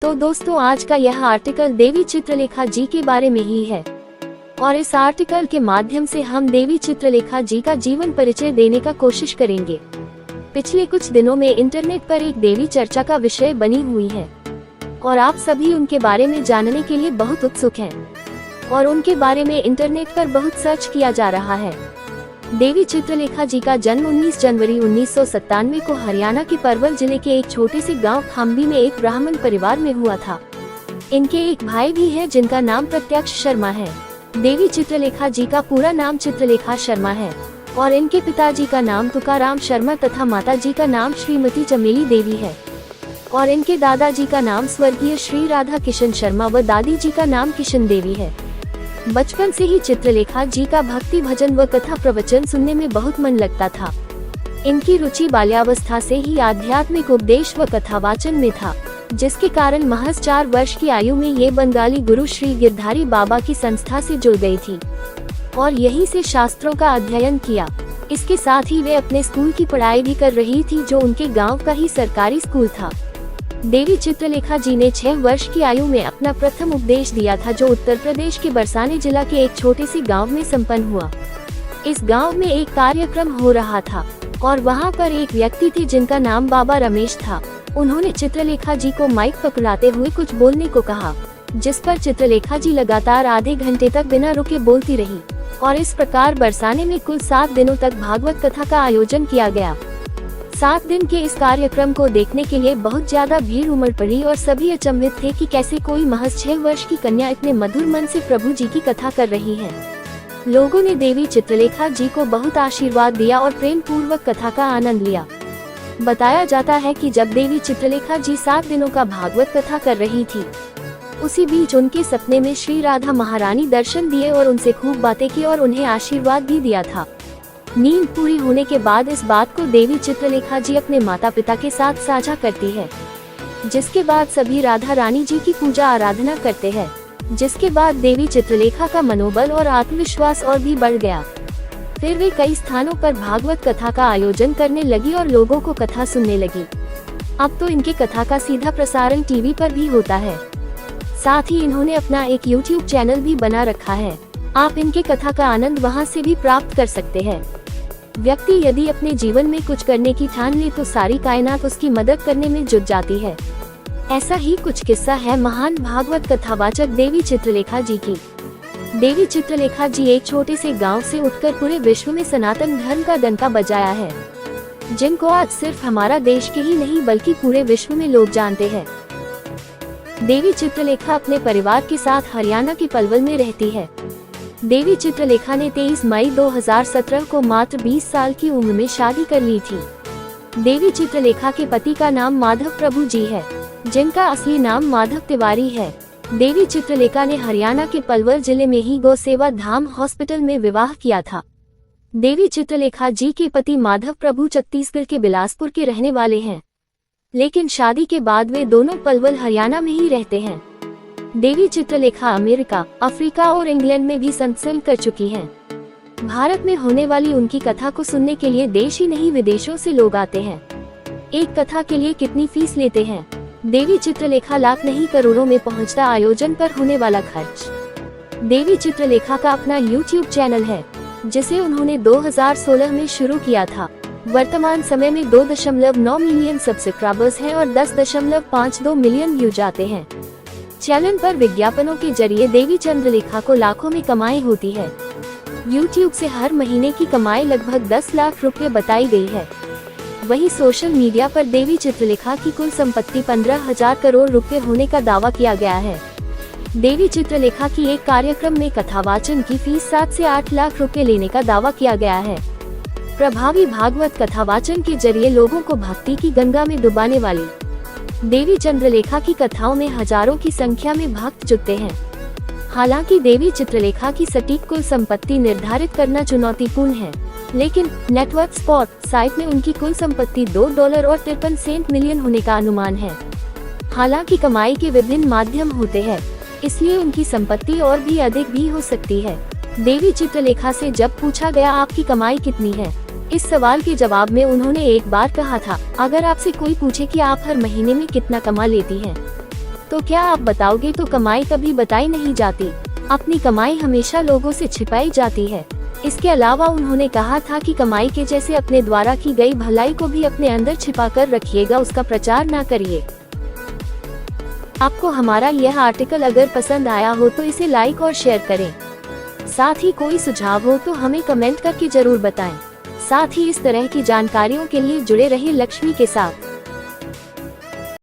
तो दोस्तों, आज का यह आर्टिकल देवी चित्रलेखा जी के बारे में ही है और इस आर्टिकल के माध्यम से हम देवी चित्रलेखा जी का जीवन परिचय देने का कोशिश करेंगे। पिछले कुछ दिनों में इंटरनेट पर एक देवी चर्चा का विषय बनी हुई है और आप सभी उनके बारे में जानने के लिए बहुत उत्सुक हैं और उनके बारे में इंटरनेट पर बहुत सर्च किया जा रहा है। देवी चित्रलेखा जी का जन्म 19 जनवरी 1997 को हरियाणा के पलवल जिले के एक छोटे से गांव खाम्बी में एक ब्राह्मण परिवार में हुआ था। इनके एक भाई भी है जिनका नाम प्रत्यक्ष शर्मा है। देवी चित्रलेखा जी का पूरा नाम चित्रलेखा शर्मा है और इनके पिताजी का नाम तुकाराम शर्मा तथा माताजी का नाम श्रीमती चमेली देवी है और इनके दादाजी का नाम स्वर्गीय श्री राधा किशन शर्मा व दादी जी का नाम किशन देवी है। बचपन से ही चित्रलेखा जी का भक्ति भजन व कथा प्रवचन सुनने में बहुत मन लगता था। इनकी रुचि बाल्यावस्था से ही आध्यात्मिक उपदेश व कथावाचन में था, जिसके कारण महज 4 वर्ष की आयु में ये बंगाली गुरु श्री गिरधारी बाबा की संस्था से जुड़ गई थी और यहीं से शास्त्रों का अध्ययन किया। इसके साथ ही वे अपने स्कूल की पढ़ाई भी कर रही थी, जो उनके गांव का ही सरकारी स्कूल था। देवी चित्रलेखा जी ने 6 वर्ष की आयु में अपना प्रथम उपदेश दिया था, जो उत्तर प्रदेश के बरसाने जिला के एक छोटे से गांव में संपन्न हुआ। इस गांव में एक कार्यक्रम हो रहा था और वहां पर एक व्यक्ति थे जिनका नाम बाबा रमेश था। उन्होंने चित्रलेखा जी को माइक पकड़ाते हुए कुछ बोलने को कहा, जिस पर चित्रलेखा जी लगातार आधे घंटे तक बिना रुके बोलती रही और इस प्रकार बरसाने में कुल 7 दिनों तक भागवत कथा का आयोजन किया गया। 7 दिन के इस कार्यक्रम को देखने के लिए बहुत ज्यादा भीड़ उमड़ पड़ी और सभी अचंभित थे कि कैसे कोई महज 6 वर्ष की कन्या इतने मधुर मन से प्रभु जी की कथा कर रही है। लोगों ने देवी चित्रलेखा जी को बहुत आशीर्वाद दिया और प्रेम पूर्वक कथा का आनंद लिया। बताया जाता है कि जब देवी चित्रलेखा जी 7 दिनों का भागवत कथा कर रही थी, उसी बीच उनके सपने में श्री राधा महारानी दर्शन दिए और उनसे खूब बातें की और उन्हें आशीर्वाद भी दिया था। नींद पूरी होने के बाद इस बात को देवी चित्रलेखा जी अपने माता पिता के साथ साझा करती है, जिसके बाद सभी राधा रानी जी की पूजा आराधना करते हैं। जिसके बाद देवी चित्रलेखा का मनोबल और आत्मविश्वास और भी बढ़ गया। फिर वे कई स्थानों पर भागवत कथा का आयोजन करने लगी और लोगों को कथा सुनने लगी। अब तो इनके कथा का सीधा प्रसारण टीवी पर भी होता है। साथ ही इन्होंने अपना एक YouTube चैनल भी बना रखा है। आप इनके कथा का आनंद वहां से भी प्राप्त कर सकते हैं। व्यक्ति यदि अपने जीवन में कुछ करने की ठान ले तो सारी कायनात उसकी मदद करने में जुट जाती है। ऐसा ही कुछ किस्सा है महान भागवत कथावाचक देवी चित्रलेखा जी की। देवी चित्रलेखा जी एक छोटे से गांव से उठकर पूरे विश्व में सनातन धर्म का डंका बजाया है, जिनको आज सिर्फ हमारा देश के ही नहीं बल्कि पूरे विश्व में लोग जानते हैं। देवी चित्रलेखा अपने परिवार के साथ हरियाणा के पलवल में रहती है। देवी चित्रलेखा ने 23 मई 2017 को मात्र 20 साल की उम्र में शादी कर ली थी। देवी चित्रलेखा के पति का नाम माधव प्रभु जी है, जिनका असली नाम माधव तिवारी है। देवी चित्रलेखा ने हरियाणा के पलवल जिले में ही गौ सेवा धाम हॉस्पिटल में विवाह किया था। देवी चित्रलेखा जी के पति माधव प्रभु छत्तीसगढ़ के बिलासपुर के रहने वाले हैं, लेकिन शादी के बाद वे दोनों पलवल हरियाणा में ही रहते हैं। देवी चित्रलेखा अमेरिका, अफ्रीका और इंग्लैंड में भी संचलन कर चुकी हैं। भारत में होने वाली उनकी कथा को सुनने के लिए देश ही नहीं विदेशों से लोग आते हैं। एक कथा के लिए कितनी फीस लेते हैं? देवी चित्रलेखा लाख नहीं करोड़ों में पहुंचता आयोजन पर होने वाला खर्च। देवी चित्रलेखा का अपना YouTube चैनल है, जिसे उन्होंने 2016 में शुरू किया था। वर्तमान समय में 2.9 मिलियन सब्सक्राइबर्स हैं और 10.52 मिलियन व्यूज आते हैं। चैनल पर विज्ञापनों के जरिए देवी चित्रलेखा को लाखों में कमाई होती है। YouTube से हर महीने की कमाई लगभग 10 लाख रुपए बताई गई है। वहीं सोशल मीडिया पर देवी चित्रलेखा की कुल संपत्ति 15,000 करोड़ रुपए होने का दावा किया गया है। देवी चित्रलेखा की एक कार्यक्रम में कथावाचन की फीस 7 से 8 लाख रुपए लेने का दावा किया गया है। प्रभावी भागवत कथावाचन के जरिए लोगों को भक्ति की गंगा में डुबाने वाली देवी चित्रलेखा की कथाओं में हजारों की संख्या में भक्त जुटते हैं। हालांकि देवी चित्रलेखा की सटीक कुल संपत्ति निर्धारित करना चुनौतीपूर्ण है, लेकिन नेटवर्क स्पॉट साइट में उनकी कुल संपत्ति $2.53 मिलियन होने का अनुमान है। हालांकि कमाई के विभिन्न माध्यम होते हैं, इसलिए उनकी संपत्ति और भी अधिक भी हो सकती है। देवी चित्रलेखा से जब पूछा गया आपकी कमाई कितनी है, इस सवाल के जवाब में उन्होंने एक बार कहा था, अगर आपसे कोई पूछे कि आप हर महीने में कितना कमा लेती हैं, तो क्या आप बताओगे तो कमाई कभी बताई नहीं जाती, अपनी कमाई हमेशा लोगों से छिपाई जाती है। इसके अलावा उन्होंने कहा था कि कमाई के जैसे अपने द्वारा की गई भलाई को भी अपने अंदर छिपा कर रखिएगा, उसका प्रचार ना करिए। आपको हमारा यह आर्टिकल अगर पसंद आया हो तो इसे लाइक और शेयर करें। साथ ही कोई सुझाव हो तो हमें कमेंट करके जरूर बताएं। साथ ही इस तरह की जानकारियों के लिए जुड़े रहिए लक्ष्मी के साथ।